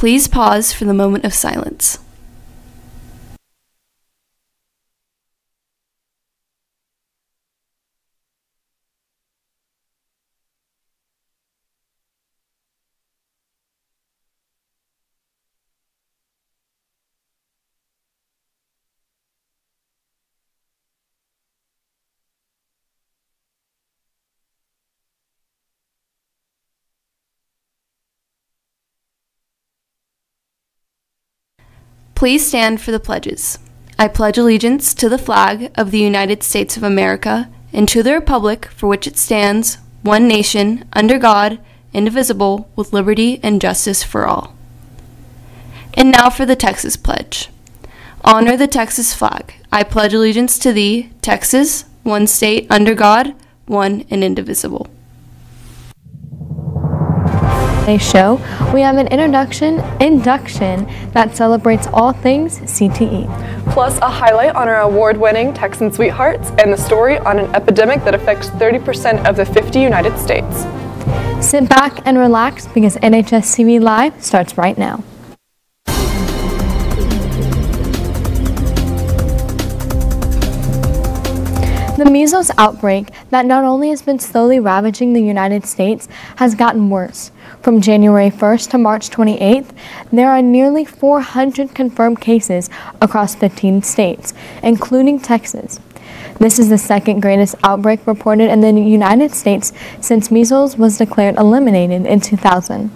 Please pause for the moment of silence. Please stand for the pledges. I pledge allegiance to the flag of the United States of America and to the republic for which it stands, one nation, under God, indivisible, with liberty and justice for all. And now for the Texas Pledge. Honor the Texas flag. I pledge allegiance to thee, Texas, one state, under God, one and indivisible. Today's show, we have an induction that celebrates all things CTE. Plus a highlight on our award-winning Texan Sweethearts and the story on an epidemic that affects 30% of the 50 United States. Sit back and relax because NHSTV Live starts right now. The measles outbreak that not only has been slowly ravaging the United States has gotten worse. From January 1st to March 28th, there are nearly 400 confirmed cases across 15 states, including Texas. This is the second greatest outbreak reported in the United States since measles was declared eliminated in 2000.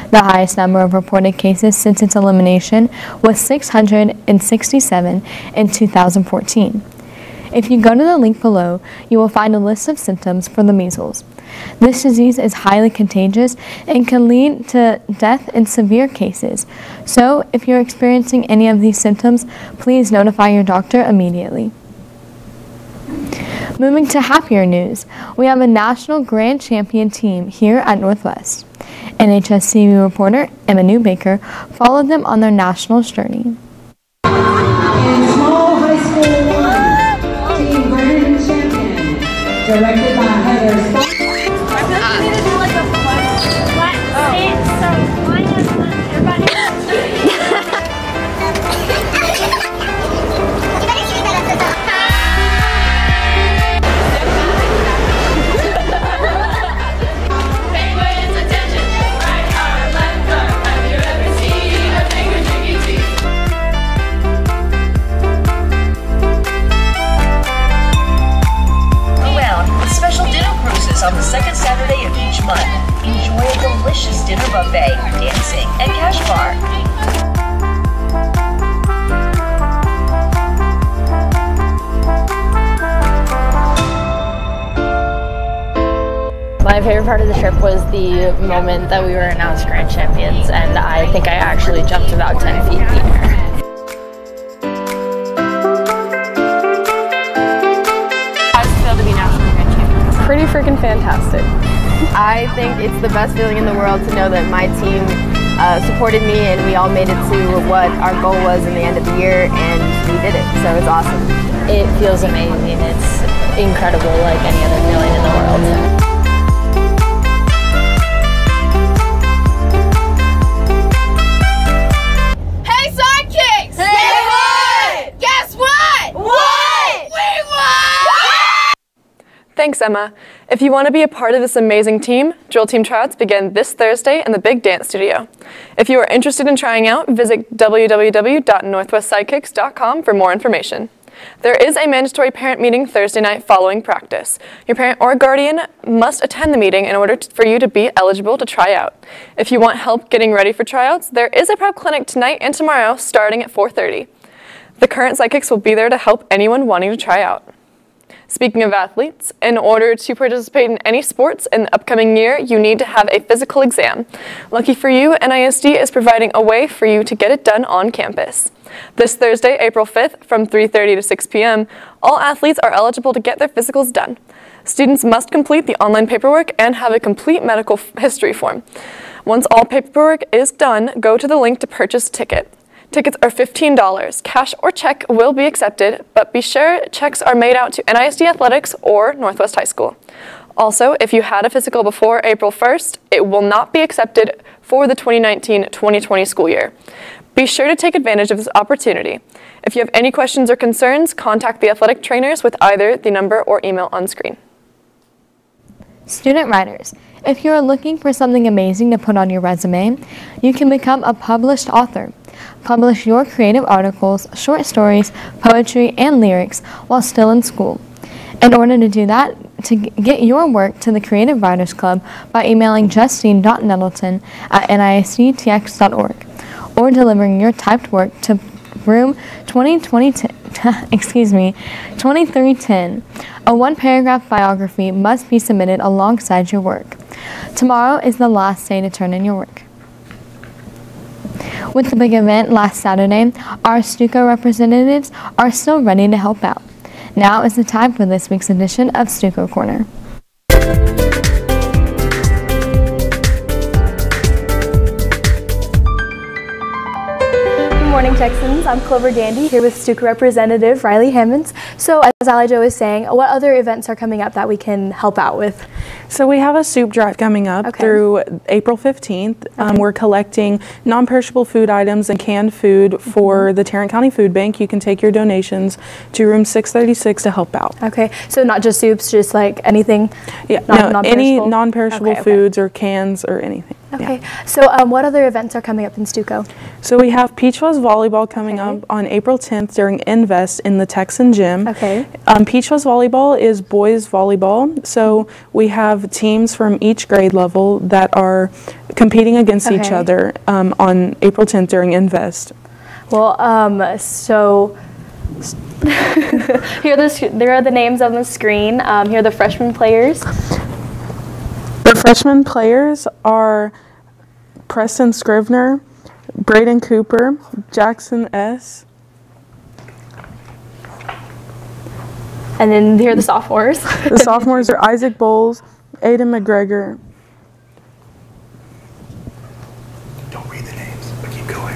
The highest number of reported cases since its elimination was 667 in 2014. If you go to the link below, you will find a list of symptoms for the measles. This disease is highly contagious and can lead to death in severe cases. So, if you're experiencing any of these symptoms, please notify your doctor immediately. Moving to happier news, we have a national grand champion team here at Northwest. NHSTV reporter Emma Newbaker followed them on their national journey. Directed by Heather. On the second Saturday of each month. Enjoy a delicious dinner buffet, dancing, and cash bar. My favorite part of the trip was the moment that we were announced grand champions, and I think I actually jumped about 10 feet in the air. Pretty freaking fantastic. I think it's the best feeling in the world to know that my team supported me and we all made it to what our goal was in the end of the year, and we did it, so it's awesome. It feels amazing. It's incredible, like any other feeling in the world. Hey Sidekicks! Guess what? Guess what? What? We won! Thanks, Emma. If you want to be a part of this amazing team, drill team tryouts begin this Thursday in the Big Dance Studio. If you are interested in trying out, visit www.northwestsidekicks.com for more information. There is a mandatory parent meeting Thursday night following practice. Your parent or guardian must attend the meeting in order for you to be eligible to try out. If you want help getting ready for tryouts, there is a prep clinic tonight and tomorrow starting at 4:30. The current Sidekicks will be there to help anyone wanting to try out. Speaking of athletes, in order to participate in any sports in the upcoming year, you need to have a physical exam. Lucky for you, NISD is providing a way for you to get it done on campus. This Thursday, April 5th, from 3:30 to 6 p.m., all athletes are eligible to get their physicals done. Students must complete the online paperwork and have a complete medical history form. Once all paperwork is done, go to the link to purchase a ticket. Tickets are $15. Cash or check will be accepted, but be sure checks are made out to NISD Athletics or Northwest High School. Also, if you had a physical before April 1st, it will not be accepted for the 2019-2020 school year. Be sure to take advantage of this opportunity. If you have any questions or concerns, contact the athletic trainers with either the number or email on screen. Student writers, if you are looking for something amazing to put on your resume, you can become a published author. Publish your creative articles, short stories, poetry, and lyrics while still in school. In order to do that, to get your work to the Creative Writers Club by emailing justine.nettleton@nisthtx.org or delivering your typed work to room 2310. A one-paragraph biography must be submitted alongside your work. Tomorrow is the last day to turn in your work. With the big event last Saturday, our StuCo representatives are still ready to help out. Now is the time for this week's edition of StuCo Corner. Good morning, Texans. I'm Klover Gandy here with StuCo representative Riley Hammonds. So as Allie Jo was saying, what other events are coming up that we can help out with? So we have a soup drive coming up through April 15th. We're collecting non-perishable food items and canned food for the Tarrant County Food Bank. You can take your donations to room 636 to help out. Okay, so not just soups, just like anything? Yeah, any non-perishable foods or cans or anything. Okay, so what other events are coming up in StuCo? So we have Peach Fuzz Volleyball coming up on April 10th during Invest in the Texan Gym. Okay. Peach Fuzz Volleyball is boys volleyball, so we have teams from each grade level that are competing against each other on April 10th during Invest. Well, so there are the names on the screen. Here are the freshman players. The freshman players are Preston Scrivener, Braden Cooper, Jackson S. And then here are the sophomores. The sophomores are Isaac Bowles, Aiden McGregor. Don't read the names, but keep going.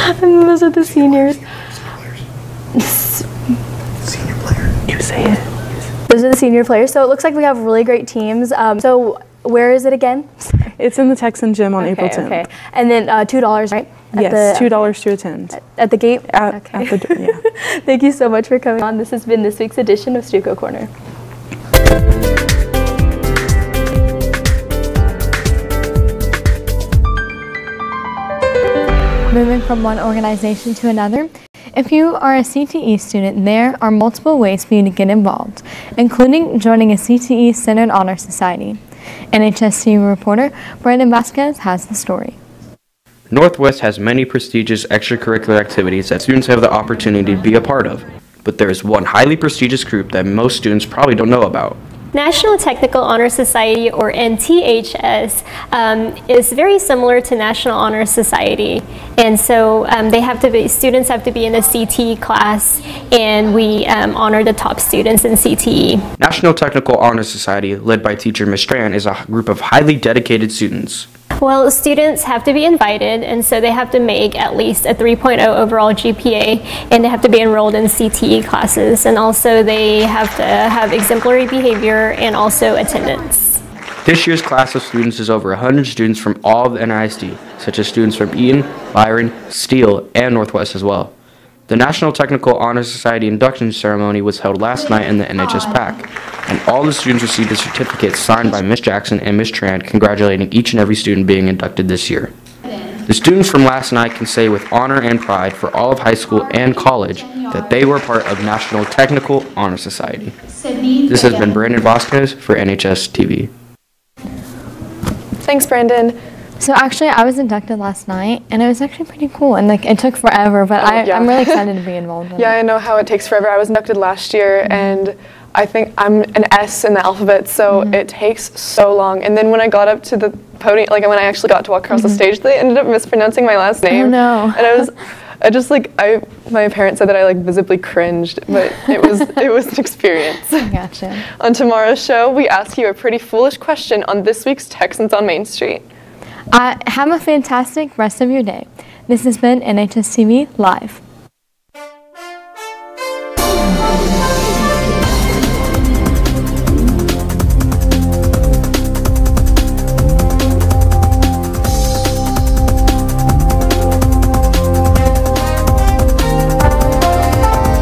And then those are the seniors. Senior player. You say it. Those are the senior players. So it looks like we have really great teams. So where is it again? It's in the Texan Gym on April 10th. Okay. And then $2, right? Yes, $2 to attend. At the gate? At the door, yeah. Thank you so much for coming on. This has been this week's edition of StuCo Corner. Moving from one organization to another, if you are a CTE student, there are multiple ways for you to get involved, including joining a CTE-centered honor society. NHSTV reporter Brandon Vasquez has the story. Northwest has many prestigious extracurricular activities that students have the opportunity to be a part of, but there is one highly prestigious group that most students probably don't know about. National Technical Honor Society, or NTHS, is very similar to National Honor Society, and so students have to be in a CTE class, and we honor the top students in CTE. National Technical Honor Society, led by teacher Ms. Strand, is a group of highly dedicated students. Well, students have to be invited, and so they have to make at least a 3.0 overall GPA, and they have to be enrolled in CTE classes, and also they have to have exemplary behavior and also attendance. This year's class of students is over 100 students from all of the NISD, such as students from Eaton, Byron, Steele, and Northwest as well. The National Technical Honor Society induction ceremony was held last night in the NHS PAC, and all the students received a certificate signed by Ms. Jackson and Ms. Tran congratulating each and every student being inducted this year. The students from last night can say with honor and pride for all of high school and college that they were part of National Technical Honor Society. This has been Brandon Vasquez for NHSTV. Thanks, Brandon. So actually, I was inducted last night, and it was actually pretty cool, and like it took forever, but I'm really excited to be involved in it. Yeah, I know how it takes forever. I was inducted last year, and I think I'm an S in the alphabet, so it takes so long. And then when I got up to the podium, like when I actually got to walk across the stage, they ended up mispronouncing my last name. Oh no. And my parents said that I like visibly cringed, but it was an experience. Gotcha. On tomorrow's show, we ask you a pretty foolish question on this week's Texans on Main Street. Have a fantastic rest of your day. This has been NHSTV Live.